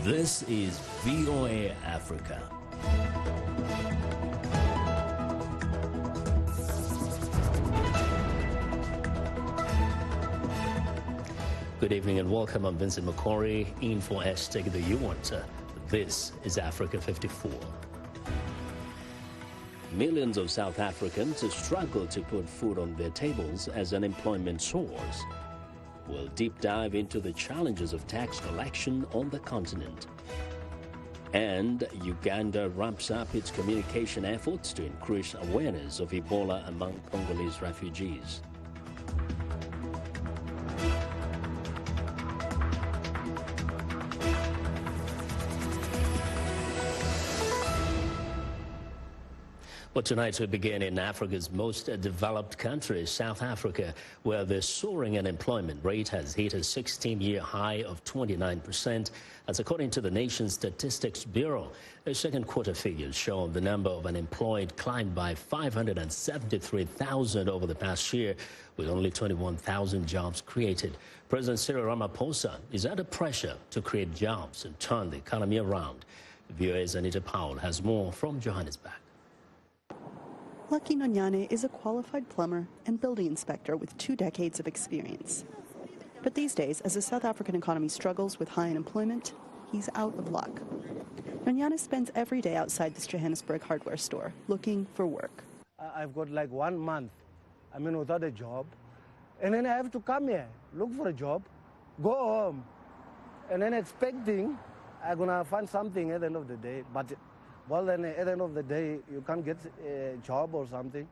This is VOA Africa. Good evening and welcome. I'm Vincent McCory, in for hashtag the You Want. This is Africa 54. Millions of South Africans struggle to put food on their tables as unemployment soars. We'll deep dive into the challenges of tax collection on the continent. And Uganda ramps up its communication efforts to increase awareness of Ebola among Congolese refugees. Well, tonight we begin in Africa's most developed country, South Africa, where the soaring unemployment rate has hit a 16-year high of 29%. That's according to the nation's Statistics Bureau. The second quarter figures show the number of unemployed climbed by 573,000 over the past year, with only 21,000 jobs created. President Cyril Ramaphosa is under pressure to create jobs and turn the economy around. VOA's Anita Powell has more from Johannesburg. Lucky Nonyane is a qualified plumber and building inspector with 2 decades of experience. But these days, as the South African economy struggles with high unemployment, he's out of luck. Nonyane spends every day outside this Johannesburg hardware store looking for work. I've got like 1 month, without a job. And then I have to come here, look for a job, go home, and then expecting I'm going to find something at the end of the day. But well, then at the end of the day, you can't get a job or something.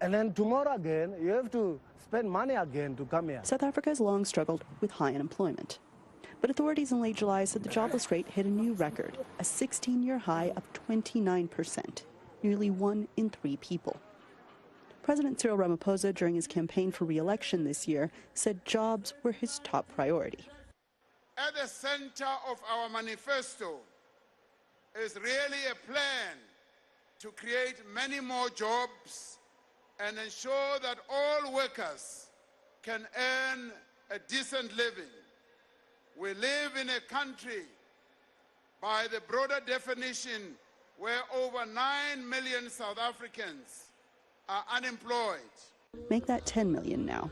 And then tomorrow again, you have to spend money again to come here. South Africa has long struggled with high unemployment. But authorities in late July said the jobless rate hit a new record, a 16-year high of 29%, nearly 1 in 3 people. President Cyril Ramaphosa, during his campaign for re-election this year, said jobs were his top priority. At the center of our manifesto is really a plan to create many more jobs and ensure that all workers can earn a decent living. We live in a country, by the broader definition, where over 9 million South Africans are unemployed. Make that 10 million now.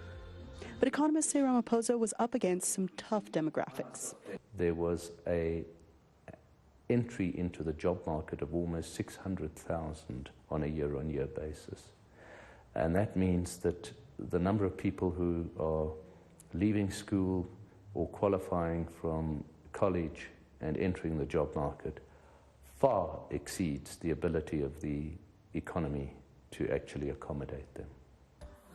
But economists say Ramaphosa was up against some tough demographics. There was an entry into the job market of almost 600,000 on a year-on-year basis. And that means that the number of people who are leaving school or qualifying from college and entering the job market far exceeds the ability of the economy to actually accommodate them.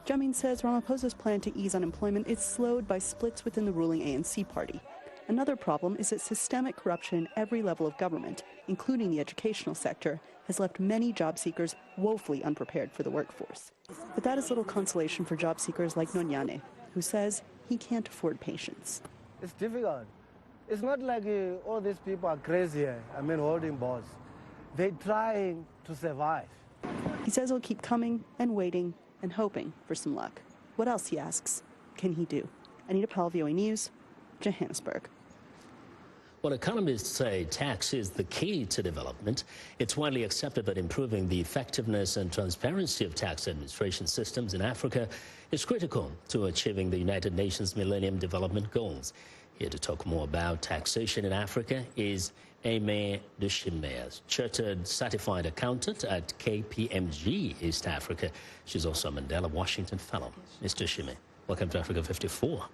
Jamin says Ramaphosa's plan to ease unemployment is slowed by splits within the ruling ANC party. Another problem is that systemic corruption in every level of government, including the educational sector, has left many job seekers woefully unprepared for the workforce. But that is little consolation for job seekers like Nonyane, who says he can't afford patience. It's difficult. It's not like all these people are crazy, holding balls. They're trying to survive. He says he'll keep coming and waiting and hoping for some luck. What else, he asks, can he do? Anita Powell, VOA News, Johannesburg. Well, economists say tax is the key to development. It's widely accepted that improving the effectiveness and transparency of tax administration systems in Africa is critical to achieving the United Nations Millennium Development Goals. Here to talk more about taxation in Africa is Aimé Dushime, chartered certified accountant at KPMG East Africa. She's also a Mandela Washington Fellow. Ms. Dushime, welcome to Africa 54.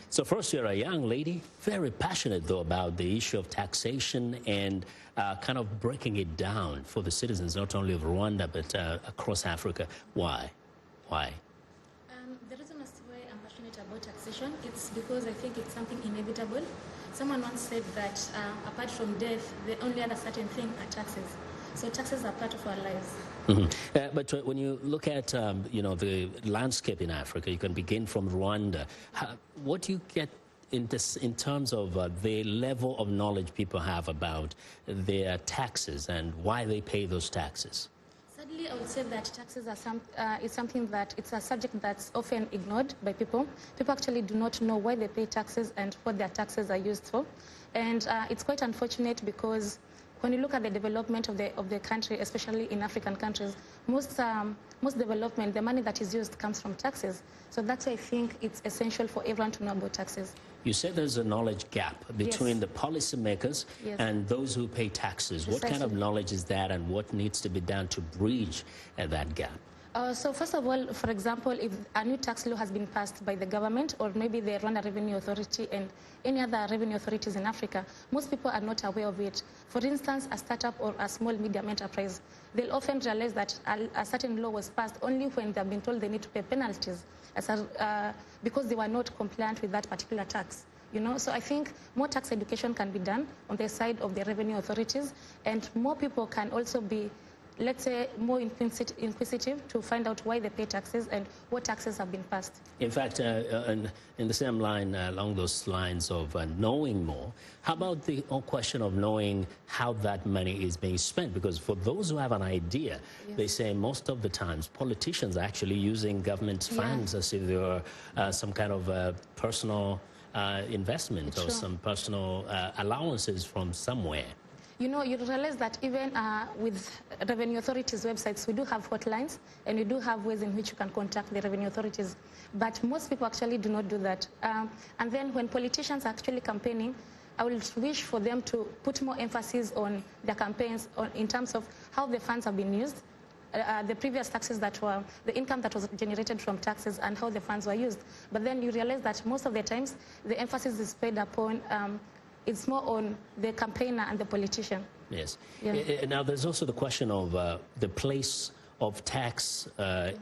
So first, you're a young lady, very passionate, though, about the issue of taxation and kind of breaking it down for the citizens, not only of Rwanda, but across Africa. Why? The reason as to why I'm passionate about taxation, it's because I think it's something inevitable. Someone once said that apart from death, the only other certain thing are taxes. So taxes are part of our lives. Mm-hmm. But when you look at the landscape in Africa, you can begin from Rwanda. What do you get in terms of the level of knowledge people have about their taxes and why they pay those taxes? Sadly, I would say that taxes are something that it's a subject that's often ignored by people. People actually do not know why they pay taxes and what their taxes are used for. And it's quite unfortunate because when you look at the development of the country, especially in African countries, most development, the money that is used comes from taxes. So that's why I think it's essential for everyone to know about taxes. You said there's a knowledge gap between the policymakers and those who pay taxes. Precisely. What kind of knowledge is that, and what needs to be done to bridge that gap? So first of all, for example, if a new tax law has been passed by the government or maybe the Rwanda Revenue Authority and any other revenue authorities in Africa, most people are not aware of it. For instance, a startup or a small medium enterprise, they'll often realize that a certain law was passed only when they've been told they need to pay penalties because they were not compliant with that particular tax. You know, so I think more tax education can be done on the side of the revenue authorities, and more people can also be, let's say, more inquisitive to find out why they pay taxes and what taxes have been passed. In fact, in the same line, along those lines of knowing more, how about the whole question of knowing how that money is being spent? Because for those who have an idea, they say most of the times politicians are actually using government funds as if they were some kind of personal investment or some personal allowances from somewhere. You know, you realize that even with revenue authorities' websites, we do have hotlines and we do have ways in which you can contact the revenue authorities. But most people actually do not do that. And then when politicians are actually campaigning, I would wish for them to put more emphasis on their campaigns in terms of how the funds have been used, the previous taxes that were, the income that was generated from taxes and how the funds were used. But then you realize that most of the times the emphasis is paid upon it's more on the campaigner and the politician. Yes. Now, there's also the question of the place of tax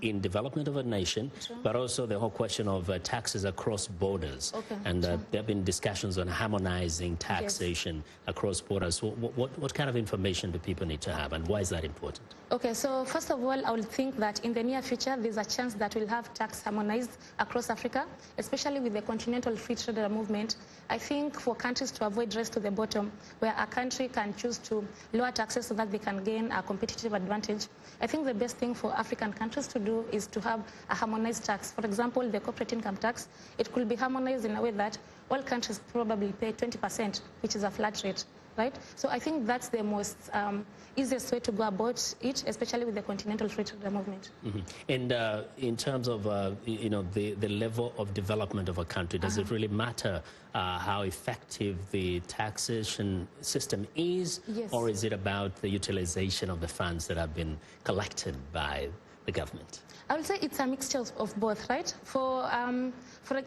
in development of a nation, but also the whole question of taxes across borders. And there have been discussions on harmonizing taxation across borders. So what kind of information do people need to have, and why is that important? Okay, so first of all, I would think that in the near future, there's a chance that we'll have tax harmonized across Africa, especially with the continental free trade movement. I think for countries to avoid race to the bottom, where a country can choose to lower taxes so that they can gain a competitive advantage, I think the best thing for African countries to do is to have a harmonized tax. For example, the corporate income tax, it could be harmonized in a way that all countries probably pay 20%, which is a flat rate, right? So I think that's the most easiest way to go about it, especially with the continental free trade movement. And in terms of, you know, the level of development of a country, does it really matter how effective the taxation system is? Or is it about the utilization of the funds that have been collected by the government? I would say it's a mixture of both, right?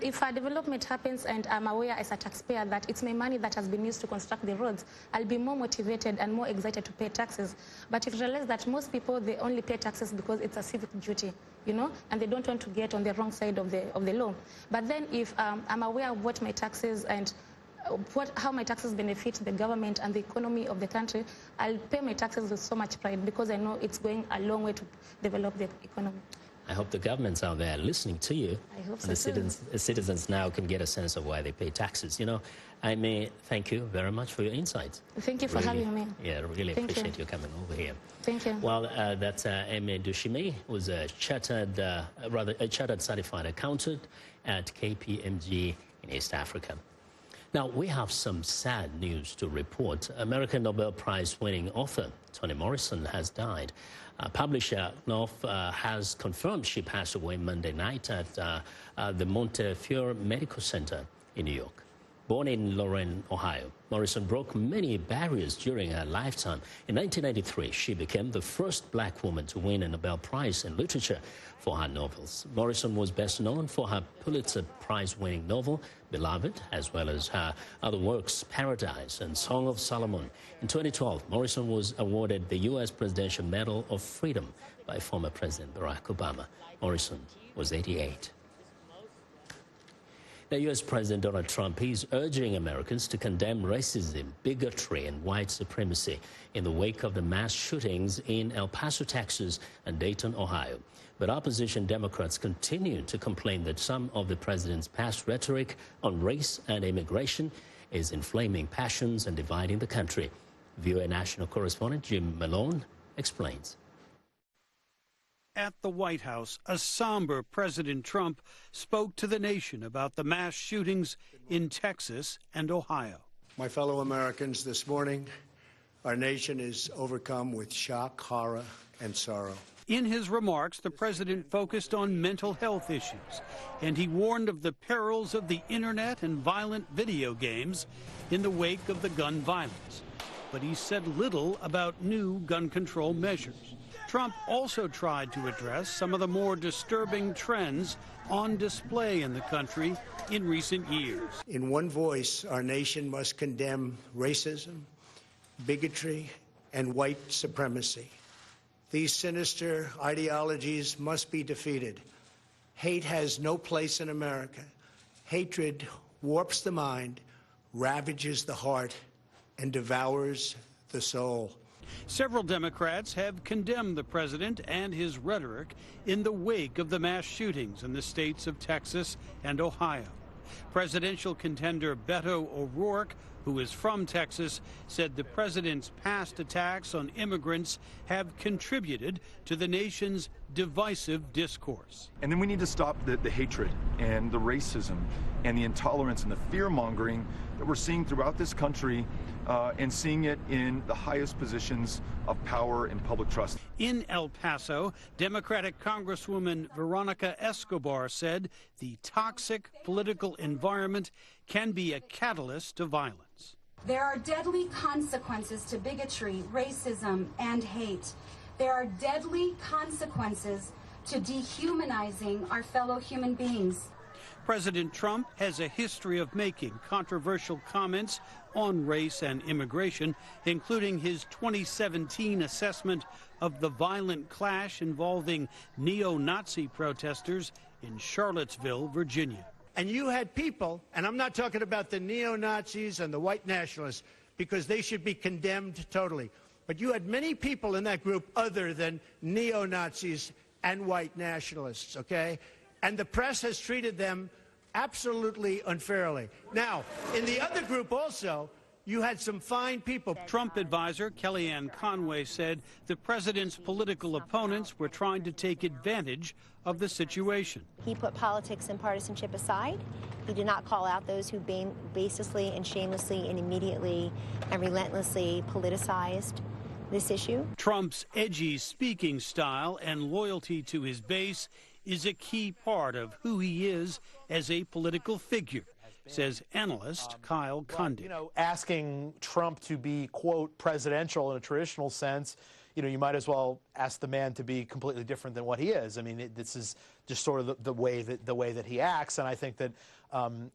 If a development happens and I'm aware as a taxpayer that it's my money that has been used to construct the roads, I'll be more motivated and more excited to pay taxes. But you realize that most people, they only pay taxes because it's a civic duty, you know, and they don't want to get on the wrong side of the law. But then if I'm aware of what my taxes and how my taxes benefit the government and the economy of the country, I'll pay my taxes with so much pride because I know it's going a long way to develop the economy. I hope the governments out there listening to you, I hope and so the citizens now can get a sense of why they pay taxes. You know, I may thank you very much for your insights. Thank you for having me. Yeah, really appreciate you coming over here. Thank you. Well, that's Aimee Dushime, who's a chartered certified accountant at KPMG in East Africa. Now, we have some sad news to report. American Nobel Prize winning author Toni Morrison has died. Publisher Knopf has confirmed she passed away Monday night at the Montefiore Medical Center in New York. Born in Lorain, Ohio, Morrison broke many barriers during her lifetime. In 1993, she became the first black woman to win a Nobel Prize in Literature for her novels. Morrison was best known for her Pulitzer Prize-winning novel, Beloved, as well as her other works, Paradise and Song of Solomon. In 2012, Morrison was awarded the U.S. Presidential Medal of Freedom by former President Barack Obama. Morrison was 88. The U.S. President Donald Trump is urging Americans to condemn racism, bigotry, and white supremacy in the wake of the mass shootings in El Paso, Texas, and Dayton, Ohio. But opposition Democrats continue to complain that some of the president's past rhetoric on race and immigration is inflaming passions and dividing the country. VOA national correspondent Jim Malone explains. At the White House, a somber President Trump spoke to the nation about the mass shootings in Texas and Ohio. My fellow Americans, this morning, our nation is overcome with shock, horror, and sorrow. In his remarks, the president focused on mental health issues, and he warned of the perils of the internet and violent video games in the wake of the gun violence. But he said little about new gun control measures. Trump also tried to address some of the more disturbing trends on display in the country in recent years. In one voice, our nation must condemn racism, bigotry, and white supremacy. These sinister ideologies must be defeated. Hate has no place in America. Hatred warps the mind, ravages the heart, and devours the soul. Several Democrats have condemned the president and his rhetoric in the wake of the mass shootings in the states of Texas and Ohio. Presidential contender Beto O'Rourke, who is from Texas, said the president's past attacks on immigrants have contributed to the nation's divisive discourse. And then we need to stop the hatred and the racism and the intolerance and the fear-mongering that we're seeing throughout this country and seeing it in the highest positions of power and public trust. In El Paso, Democratic Congresswoman Veronica Escobar said the toxic political environment can be a catalyst to violence. There are deadly consequences to bigotry, racism, and hate. There are deadly consequences to dehumanizing our fellow human beings. President Trump has a history of making controversial comments on race and immigration, including his 2017 assessment of the violent clash involving neo-Nazi protesters in Charlottesville, Virginia. And you had people, and I'm not talking about the neo-Nazis and the white nationalists, because they should be condemned totally. But you had many people in that group other than neo-Nazis and white nationalists, okay? And the press has treated them absolutely unfairly. Now, in the other group also, you had some fine people. Trump advisor Kellyanne Conway said the president's political opponents were trying to take advantage of the situation. He put politics and partisanship aside. He did not call out those who baselessly and shamelessly and immediately and relentlessly politicized this issue. Trump's edgy speaking style and loyalty to his base is a key part of who he is as a political figure, says analyst Kyle Kundig. You know, asking Trump to be, quote, presidential in a traditional sense, you know, you might as well ask the man to be completely different than what he is. I mean, this is just sort of the way that he acts, and I think that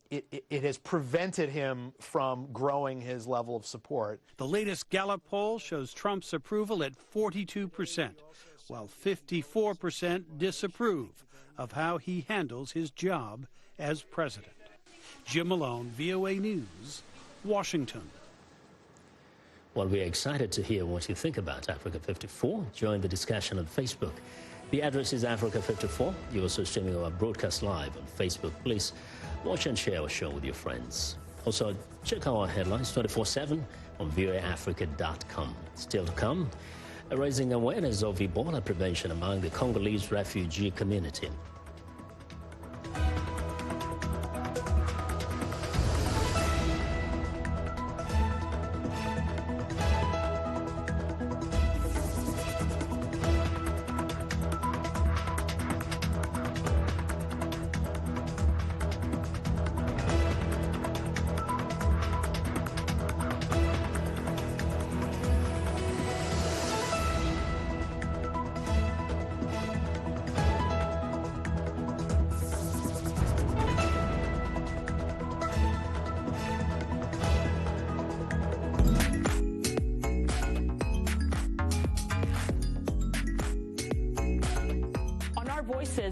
it has prevented him from growing his level of support. The latest Gallup poll shows Trump's approval at 42%, while 54% disapprove of how he handles his job as president. Jim Malone, VOA News, Washington. Well, we're excited to hear what you think about Africa 54. Join the discussion on Facebook. The address is Africa 54. You're also streaming our broadcast live on Facebook. Please watch and share our show with your friends. Also, check our headlines 24/7 on voaafrica.com. Still to come, raising awareness of Ebola prevention among the Congolese refugee community.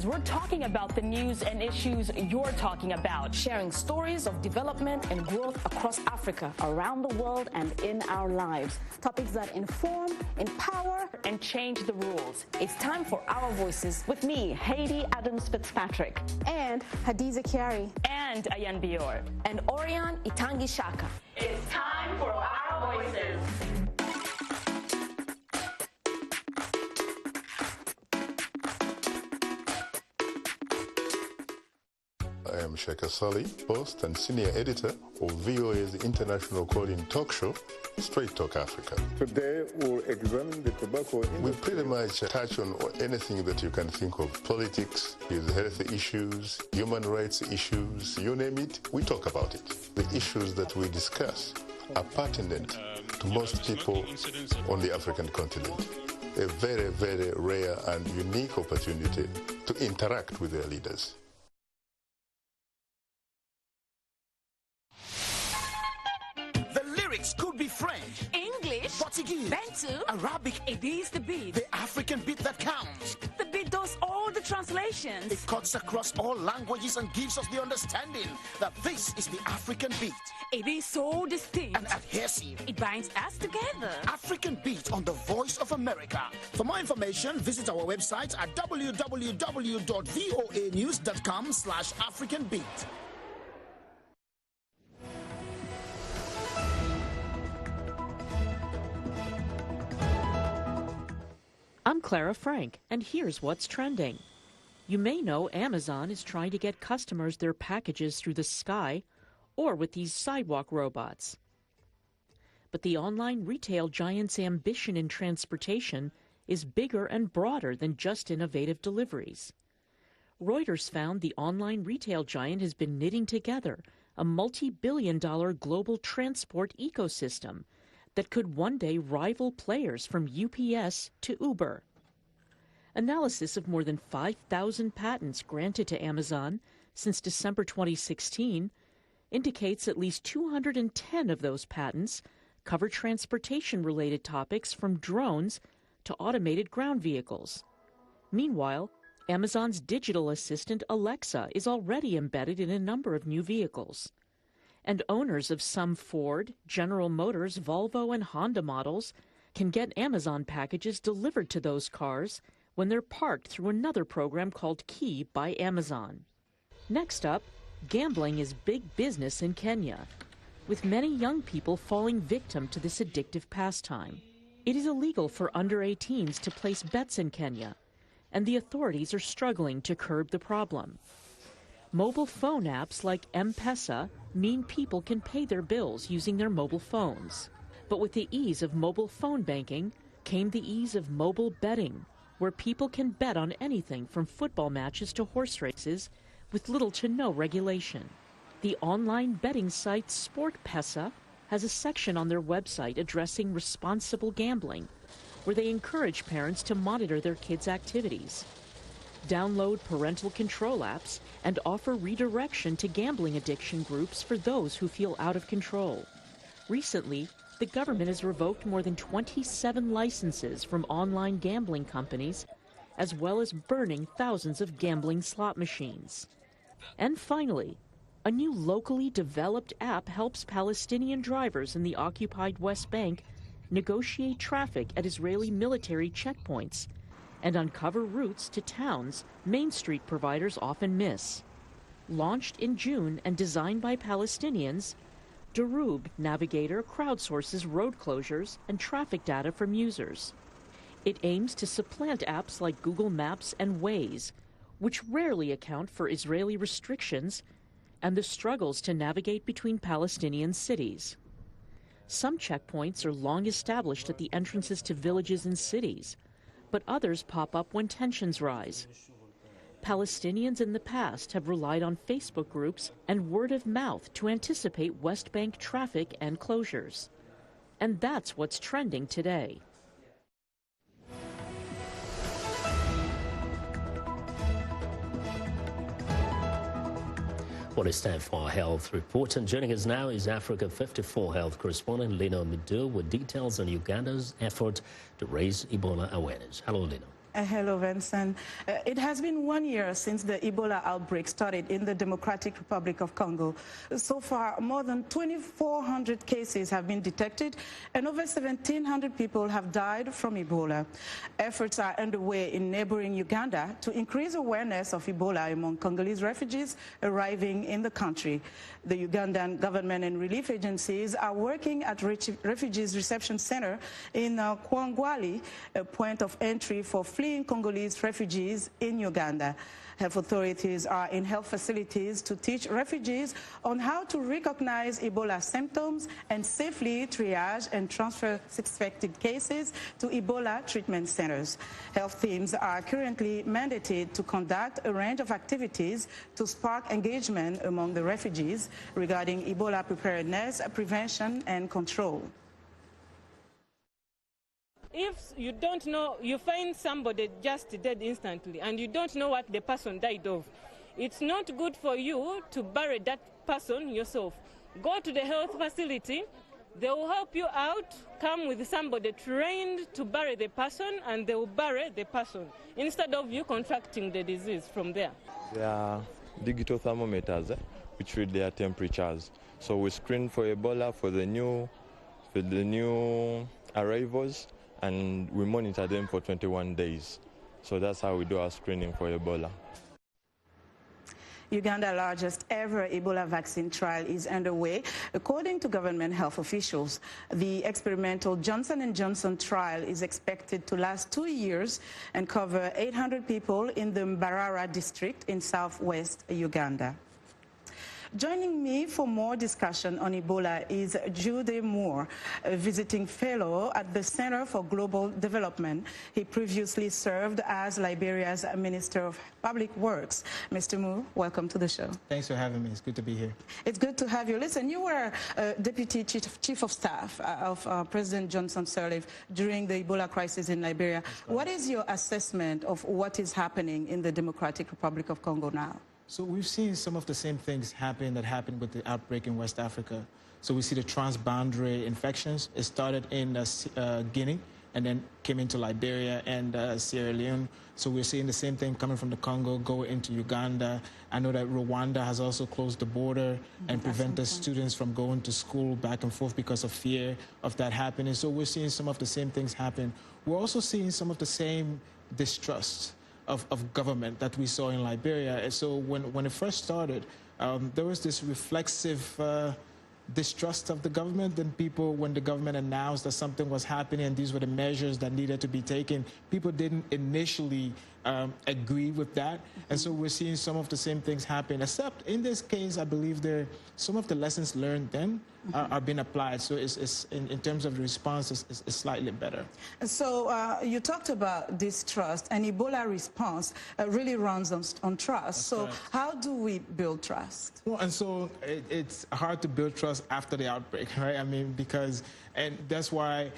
We're talking about the news and issues you're talking about, sharing stories of development and growth across Africa, around the world, and in our lives. Topics that inform, empower, and change the rules. It's time for Our Voices with me, Haiti Adams Fitzpatrick, and Hadiza Kiari, and Ayan Bior, and Orion Itangi Shaka. It's time for Our Voices. I am Sheikh Sali, host and senior editor of VOA's international call-in talk show, Straight Talk Africa. Today we'll examine the tobacco industry. We pretty much touch on anything that you can think of. Politics, health issues, human rights issues, you name it, we talk about it. The issues that we discuss are pertinent to most people on the African continent. A very, very rare and unique opportunity to interact with their leaders. The lyrics could be French, English, Portuguese, Bantu, Arabic. It is the beat. The African beat that counts. The beat does all the translations. It cuts across all languages and gives us the understanding that this is the African beat. It is so distinct and adhesive. It binds us together. African Beat on the Voice of America. For more information, visit our website at www.voanews.com/AfricanBeat. I'm Clara Frank, and here's what's trending. You may know Amazon is trying to get customers their packages through the sky or with these sidewalk robots. But the online retail giant's ambition in transportation is bigger and broader than just innovative deliveries. Reuters found the online retail giant has been knitting together a multi-billion-dollar global transport ecosystem that could one day rival players from UPS to Uber. Analysis of more than 5,000 patents granted to Amazon since December 2016 indicates at least 210 of those patents cover transportation-related topics from drones to automated ground vehicles. Meanwhile, Amazon's digital assistant Alexa is already embedded in a number of new vehicles. And owners of some Ford, General Motors, Volvo, and Honda models can get Amazon packages delivered to those cars when they're parked through another program called Key by Amazon. Next up, gambling is big business in Kenya, with many young people falling victim to this addictive pastime. It is illegal for under 18s to place bets in Kenya, and the authorities are struggling to curb the problem. Mobile phone apps like M-Pesa mean people can pay their bills using their mobile phones. But with the ease of mobile phone banking came the ease of mobile betting, where people can bet on anything from football matches to horse races with little to no regulation. The online betting site SportPesa has a section on their website addressing responsible gambling, where they encourage parents to monitor their kids' activities, download parental control apps, and offer redirection to gambling addiction groups for those who feel out of control. Recently, the government has revoked more than 27 licenses from online gambling companies, as well as burning thousands of gambling slot machines. And finally, a new locally developed app helps Palestinian drivers in the occupied West Bank negotiate traffic at Israeli military checkpoints and uncover routes to towns Main Street providers often miss. Launched in June and designed by Palestinians, Darub Navigator crowdsources road closures and traffic data from users. It aims to supplant apps like Google Maps and Waze, which rarely account for Israeli restrictions and the struggles to navigate between Palestinian cities. Some checkpoints are long established at the entrances to villages and cities, but others pop up when tensions rise. Palestinians in the past have relied on Facebook groups and word of mouth to anticipate West Bank traffic and closures. And that's what's trending today. Well, it's time for our health report, and joining us now is Africa 54 health correspondent Lino Midu with details on Uganda's effort to raise Ebola awareness. Hello, Lino. Hello, Vincent. It has been 1 year since the Ebola outbreak started in the Democratic Republic of Congo. So far, more than 2,400 cases have been detected and over 1,700 people have died from Ebola. Efforts are underway in neighboring Uganda to increase awareness of Ebola among Congolese refugees arriving in the country. The Ugandan government and relief agencies are working at Refugees Reception Center in Kwangwali, a point of entry for fleeing fleeing Congolese refugees in Uganda. Health authorities are in health facilities to teach refugees on how to recognize Ebola symptoms and safely triage and transfer suspected cases to Ebola treatment centers. Health teams are currently mandated to conduct a range of activities to spark engagement among the refugees regarding Ebola preparedness, prevention, and control. If you don't know, you find somebody just dead instantly and you don't know what the person died of, it's not good for you to bury that person yourself. Go to the health facility, they will help you out, come with somebody trained to bury the person, and they will bury the person instead of you contracting the disease from there. There are digital thermometers which read their temperatures. So we screen for Ebola for the new arrivals, and we monitor them for 21 days. So that's how we do our screening for Ebola. Uganda's largest ever Ebola vaccine trial is underway. According to government health officials, the experimental Johnson & Johnson trial is expected to last 2 years and cover 800 people in the Mbarara district in southwest Uganda. Joining me for more discussion on Ebola is Jude Moore, a visiting fellow at the Center for Global Development. He previously served as Liberia's Minister of Public Works. Mr. Moore, welcome to the show. Thanks for having me. It's good to be here. It's good to have you. Listen, you were Deputy Chief of Staff of President Johnson Sirleaf during the Ebola crisis in Liberia. What is your assessment of what is happening in the Democratic Republic of Congo now? So we've seen some of the same things happen that happened with the outbreak in West Africa. So we see the transboundary infections. It started in Guinea and then came into Liberia and Sierra Leone. So we're seeing the same thing coming from the Congo, go into Uganda. I know that Rwanda has also closed the border and prevented students from going to school back and forth because of fear of that happening. So we're seeing some of the same things happen. We're also seeing some of the same distrust of government that we saw in Liberia. And so when it first started, there was this reflexive distrust of the government. Then people, when the government announced that something was happening and these were the measures that needed to be taken, people didn't initially agree with that. And so we're seeing some of the same things happen, except in this case, I believe some of the lessons learned then are being applied. So it's in terms of the response, it's slightly better. So you talked about distrust, and Ebola response really runs on trust. That's so correct. How do we build trust? Well, and so it's hard to build trust after the outbreak, right? I mean, and that's why,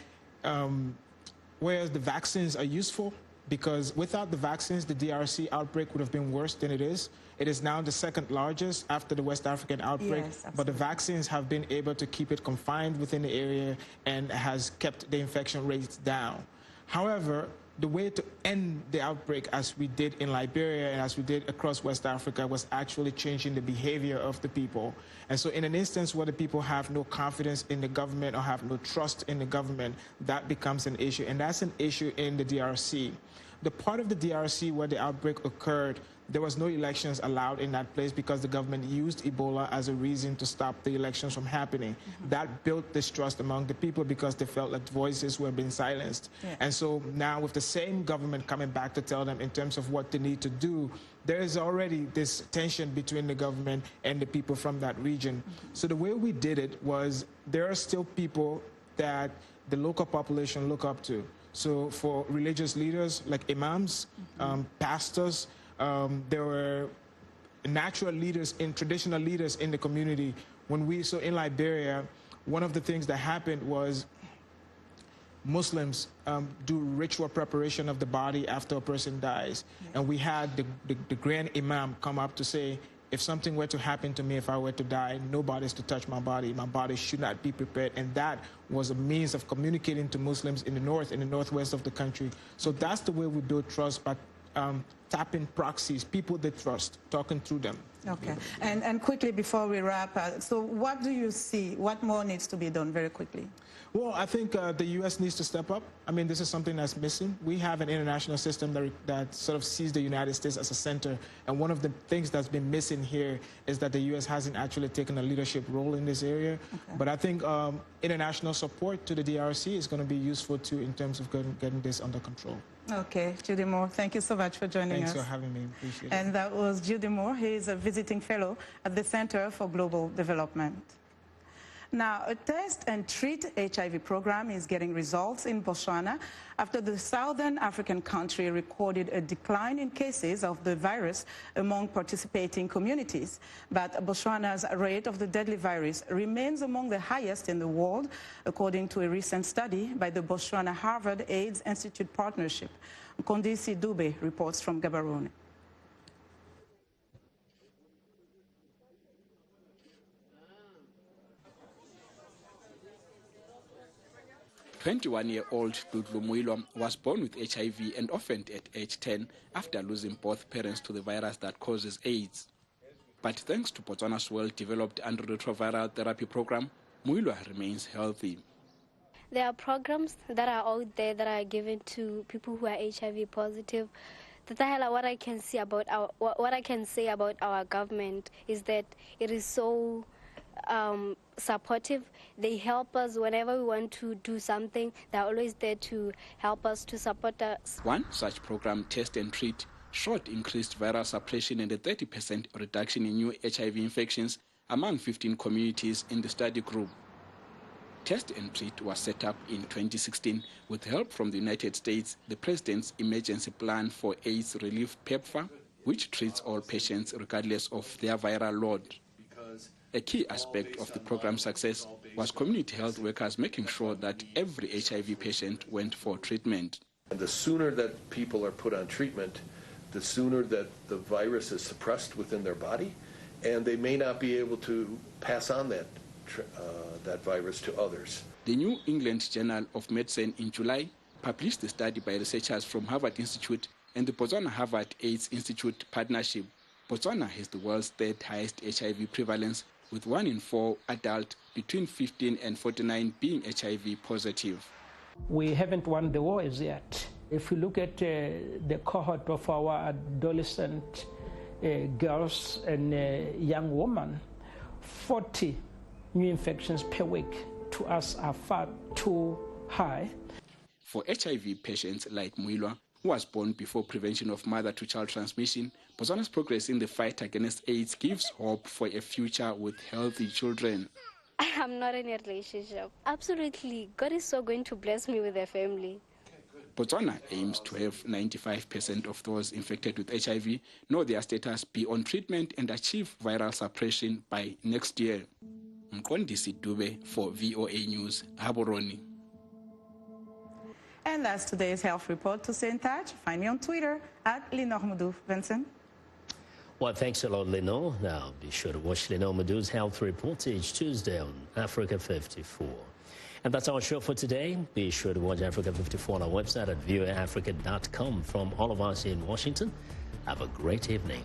whereas the vaccines are useful, because without the vaccines, the DRC outbreak would have been worse than it is. It is now the second largest after the West African outbreak, yes, but the vaccines have been able to keep it confined within the area and has kept the infection rates down. However, the way to end the outbreak, as we did in Liberia and as we did across West Africa, was actually changing the behavior of the people. And so in an instance where the people have no confidence in the government or have no trust in the government, that becomes an issue. And that's an issue in the DRC. The part of the DRC where the outbreak occurred, there was no elections allowed in that place because the government used Ebola as a reason to stop the elections from happening. That built distrust among the people because they felt that voices were being silenced. Yeah. And so now with the same government coming back to tell them in terms of what they need to do, there is already this tension between the government and the people from that region. So the way we did it was there are still people that the local population look up to. So for religious leaders like imams, pastors, there were natural leaders, traditional leaders in the community. So in Liberia, one of the things that happened was Muslims do ritual preparation of the body after a person dies. Yes. And we had the grand imam come up to say, if something were to happen to me, if I were to die, nobody's to touch my body. My body should not be prepared. And that was a means of communicating to Muslims in the north, in the northwest of the country. So that's the way we build trust, by tapping proxies, people they trust, talking through them. Okay. And quickly before we wrap, so what do you see? What more needs to be done very quickly? Well, I think the U.S. needs to step up. I mean, this is something that's missing. We have an international system that sort of sees the United States as a center. And one of the things that's been missing here is that the U.S. hasn't actually taken a leadership role in this area. Okay. But I think international support to the DRC is going to be useful, too, in terms of getting this under control. Okay, Judy Moore, thank you so much for joining us. Thanks for having me. Appreciate it. And that was Judy Moore. He is a visiting fellow at the Center for Global Development. Now, a test and treat HIV program is getting results in Botswana after the southern African country recorded a decline in cases of the virus among participating communities. But Botswana's rate of the deadly virus remains among the highest in the world, according to a recent study by the Botswana Harvard AIDS Institute Partnership. Kondisi Dube reports from Gaborone. 21-year-old Dudlu Muilwa was born with HIV and orphaned at age 10 after losing both parents to the virus that causes AIDS. But thanks to Botswana's well-developed antiretroviral therapy program, Muilwa remains healthy. There are programs that are out there that are given to people who are HIV positive. What I can say about our government is that it is so supportive. They help us whenever we want to do something. They're always there to help us, to support us. One such program, Test and Treat, showed increased viral suppression and a 30% reduction in new HIV infections among 15 communities in the study group. Test and Treat was set up in 2016 with help from the United States, the President's Emergency Plan for AIDS Relief, PEPFAR, which treats all patients regardless of their viral load. A key aspect of the program's success was community health workers making sure that every HIV patient went for treatment. And the sooner that people are put on treatment, the sooner that the virus is suppressed within their body, and they may not be able to pass on that virus to others. The New England Journal of Medicine in July published a study by researchers from Harvard Institute and the Botswana-Harvard AIDS Institute partnership. Botswana has the world's third highest HIV prevalence, with 1 in 4 adults between 15 and 49 being HIV positive. We haven't won the war as yet. If we look at the cohort of our adolescent girls and young women, 40 new infections per week to us are far too high. For HIV patients like Muilwa, who was born before prevention of mother-to-child transmission, Botswana's progress in the fight against AIDS gives hope for a future with healthy children. I am not in a relationship. Absolutely. God is so going to bless me with a family. Botswana aims to have 95% of those infected with HIV know their status, be on treatment, and achieve viral suppression by next year. Mkondisi Dube for VOA News, Gaborone. And that's today's health report. To stay in touch, find me on Twitter at Lenore Moudouf. Vincent? Well, thanks a lot, Lenore. Now, be sure to watch Lenore Moudouf's health report each Tuesday on Africa 54. And that's our show for today. Be sure to watch Africa 54 on our website at voaafrica.com. From all of us in Washington, have a great evening.